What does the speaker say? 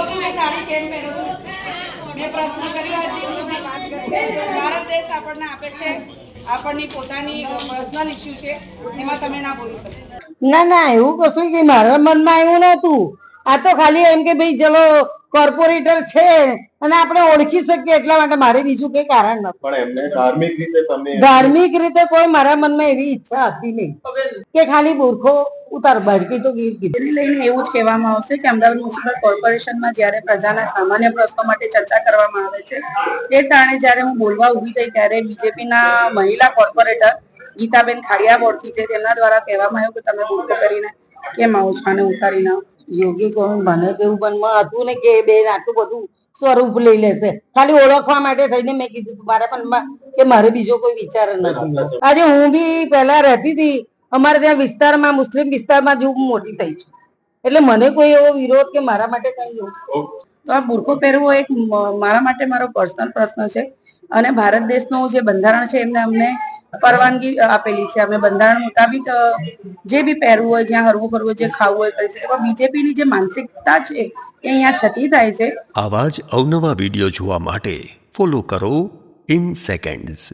કહું છું કે સાડી કેમ પહેરો છો? મેં પ્રશ્ન કર્યો આજ દિન સુધી વાત કરી. ભારત દેશ આપણને આપે છે, આપણની પોતાની પર્સનલ ઇસ્યુ છે, એમાં તમે ના બોલી શકો. ના ના, એવું કશું કે મારા મનમાં એવું નતું. આ તો ખાલી એમ કે ભાઈ ચલો કોર્પોરેટર છે અને આપણે ઓળખી શકીએ એટલા માટે, મારે બીજું કઈ કારણ નથી. પણ એમને ધાર્મિક રીતે તમે ધાર્મિક રીતે કોઈ મારા મનમાં એવી ઈચ્છા હતી નહીં કે ખાલી બુરખો ઉતાર બારકી તો ગીતરી લઈને એવું જ કહેવામાં આવશે કે અમદાવાદ મ્યુનિસિપલ કોર્પોરેશનમાં જ્યારે પ્રજાના સામાન્ય પ્રશ્નો માટે ચર્ચા કરવામાં આવે છે, તે તાણે જ્યારે હું બોલવા ઊભી થઈ ત્યારે બીજેપીના મહિલા કોર્પોરેટર ગીતાબેન ખાડિયા બોર્ડથી છે, તેમના દ્વારા કહેવામાં આવ્યું કે તમે બુરખો કરીને કેમ આવો છો, આને ઉતારી ના. યોગી કહું મને તેવું મનમાં હતું ને કે બેન આટલું બધું સ્વરૂપ લઈ લેશે, ખાલી ઓળખવા માટે થઈને મેં કીધું મારા મનમાં કે મારે બીજો કોઈ વિચાર નથી. આજે હું બી પહેલા રહેતી હતી અમારે ત્યાં વિસ્તારમાં, મુસ્લિમ વિસ્તારમાં જ હું મોટી થઈ છું, એટલે મને કોઈ એવો વિરોધ કે મારા માટે કઈ એવું. તો આ બુરખો પહેરવો એક મારા માટે મારો પર્સનલ પ્રશ્ન છે, અને ભારત દેશનું જે બંધારણ છે એમને અમને પરવાનગી આપેલી છે. અમે બંધારણ મુતાબિક જે બી પહેરવું હોય, જ્યાં હરવું ફરવું, જે ખાવું હોય કરી શકે. પણ બીજેપીની જે માનસિકતા છે એ અહીંયા છતી થાય છે. આવા જ અવનવા વિડીયો જોવા માટે ફોલો કરો ઇન સેકન્ડ્સ.